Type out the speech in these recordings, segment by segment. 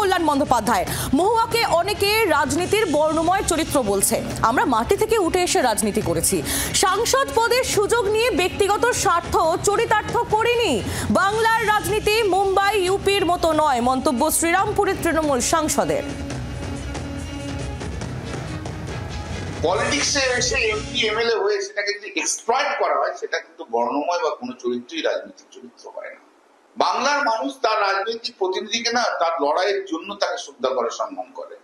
কল্যাণ বন্দ্যোপাধ্যায়। মহুয়াকে অনেকে রাজনীতির বর্ণময় চরিত্র বলছে। আমরা মাটি থেকে উঠে এসে রাজনীতি করেছি, সাংসদ পদের সুযোগ নিয়ে ব্যক্তিগত স্বার্থ চরিতার্থ করিনি। বাংলার রাজনীতি মুম্বাই ইউপির মতো নয়, মন্তব্য শ্রীরামপুরের তৃণমূল সাংসদের। পলিটিক্সে এসে এমপি এমএলএ হয়ে সেটাকে যদি এক্সপ্লয়েট করা হয়, সেটা কিন্তু বর্ণময় বা কোনো চরিত্রই রাজনৈতিক চরিত্র হয় না। বাংলার মানুষ তার রাজনৈতিক প্রতিনিধিকে না, তার লড়াইয়ের জন্য তাকে শ্রদ্ধা করে, সম্মান করে,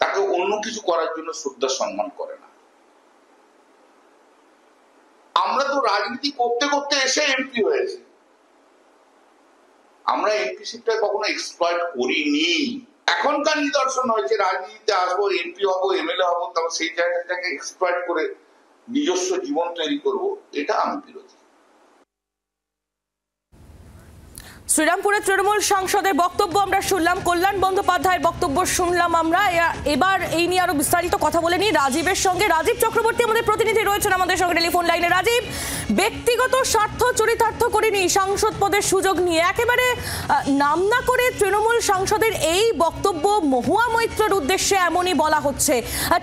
তাকে অন্য কিছু করার জন্য শ্রদ্ধা সম্মান করে না। আমরা তো রাজনীতি করতে করতে এসে এমপি হয়েছি, আমরা এমপি সিটটা কখনো এক্সপ্লয়েট করিনি। এখনকার নিদর্শন হয়েছে রাজনীতিতে আসবো, এমপি হবো, এমএলএ হবো, তারপর সেই জায়গাটাকে এক্সপ্লয়েট করে নিজস্ব জীবন তৈরি করব, এটা আমি বিরোধী। শ্রীরামপুরের তৃণমূল সাংসদের বক্তব্য আমরা শুনলাম, কল্যাণ বন্দ্যোপাধ্যায়ের বক্তব্য শুনলাম আমরা। এবার এই নিয়ে আরো বিস্তারিত কথা বলে নিই রাজীবের সঙ্গে। রাজীব চক্রবর্তী আমাদের প্রতিনিধি রয়েছেন আমাদের সঙ্গে টেলিফোন লাইনে। রাজীব, ব্যক্তিগত স্বার্থ চরিতার্থ করেনি সাংসদ পদের সুযোগ নিয়ে, একেবারে নাম না করে তৃণমূল সাংসদের এই বক্তব্য মহুয়া মৈত্রর উদ্দেশ্যে এমনই বলা হচ্ছে,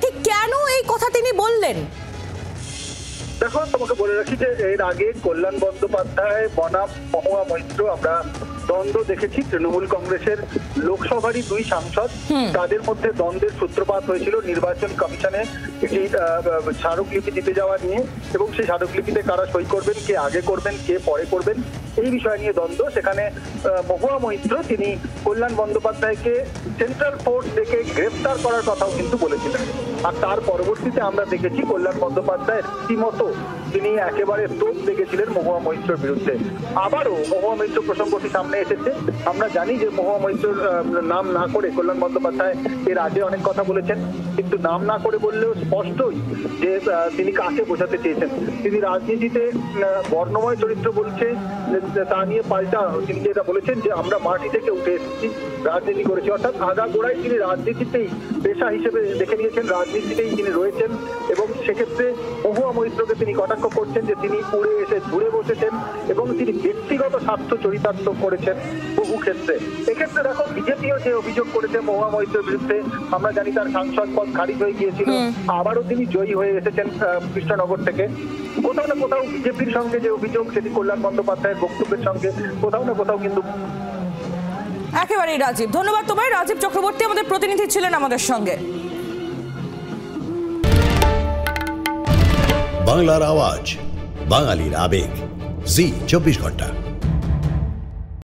ঠিক কেন এই কথা তিনি বললেন? দেখো, তোমাকে বলে রাখি যে এর আগে কল্যাণ বন্দ্যোপাধ্যায় বনাম মহুয়া মৈত্র আমরা দ্বন্দ্ব দেখেছি। তৃণমূল কংগ্রেসের লোকসভারই দুই সাংসদ, তাদের মধ্যে দ্বন্দ্বের সূত্রপাত হয়েছিল নির্বাচন কমিশনে একটি স্মারকলিপি দিতে যাওয়া নিয়ে, এবং সেই স্মারকলিপিতে কারা সই করবেন, কে আগে করবেন, কে পরে করবেন, এই বিষয় নিয়ে দ্বন্দ্ব। সেখানে মহুয়া মৈত্র তিনি কল্যাণ বন্দ্যোপাধ্যায়কে সেন্ট্রাল ফোর্স থেকে গ্রেফতার করার কথাও কিন্তু বলেছিলেন। আর তার পরবর্তীতে আমরা দেখেছি কল্যাণ বন্দ্যোপাধ্যায় রীতিমতো তিনি একেবারে তোপ দেখেছিলেন মহুয়া মৈত্রর বিরুদ্ধে। আবারও মহুয়া মৈত্র প্রসঙ্গটি সামনে এসেছে। আমরা জানি যে মহুয়া মৈত্রর নাম না করে কল্যাণ বন্দ্যোপাধ্যায় এর আগে অনেক কথা বলেছেন, কিন্তু নাম না করে বললেও স্পষ্টই যে তিনি কাকে বোঝাতে চেয়েছেন। তিনি রাজনীতিতে বর্ণময় চরিত্র বলছে, তা নিয়ে পাল্টা তিনি যেটা বলেছেন যে আমরা মাটি থেকে উঠে এসেছি, রাজনীতি করেছি, অর্থাৎ আগাগোড়ায় তিনি রাজনীতিতেই পেশা হিসেবে দেখে নিয়েছেন, রাজনীতিতেই তিনি রয়েছেন। এবং সেক্ষেত্রে মহুয়া মৈত্রকে তিনি কটাক্ষ করছেন যে তিনি উড়ে এসে ঘুরে বসেছেন এবং তিনি ব্যক্তিগত স্বার্থ চরিতার্থ করেছেন বহু ক্ষেত্রে। এক্ষেত্রে দেখো, বিজেপিও যে অভিযোগ করেছে মহুয়া মৈত্রের বিরুদ্ধে, আমরা জানি তার সাংসদ পদ খারিজ হয়ে গিয়েছিল, আবারও তিনি জয়ী হয়ে এসেছেন কৃষ্ণনগর থেকে। কোথাও না কোথাও বিজেপির সঙ্গে যে অভিযোগ, সেটি কল্যাণ বন্দ্যোপাধ্যায়ের বক্তব্যের সঙ্গে কোথাও না কোথাও কিন্তু একেবারেই। রাজীব, ধন্যবাদ তোমায়। রাজীব চক্রবর্তী আমাদের প্রতিনিধি ছিলেন আমাদের সঙ্গে। বাংলার আওয়াজ, বাঙালির আবেগ, জি 24 ঘন্টা।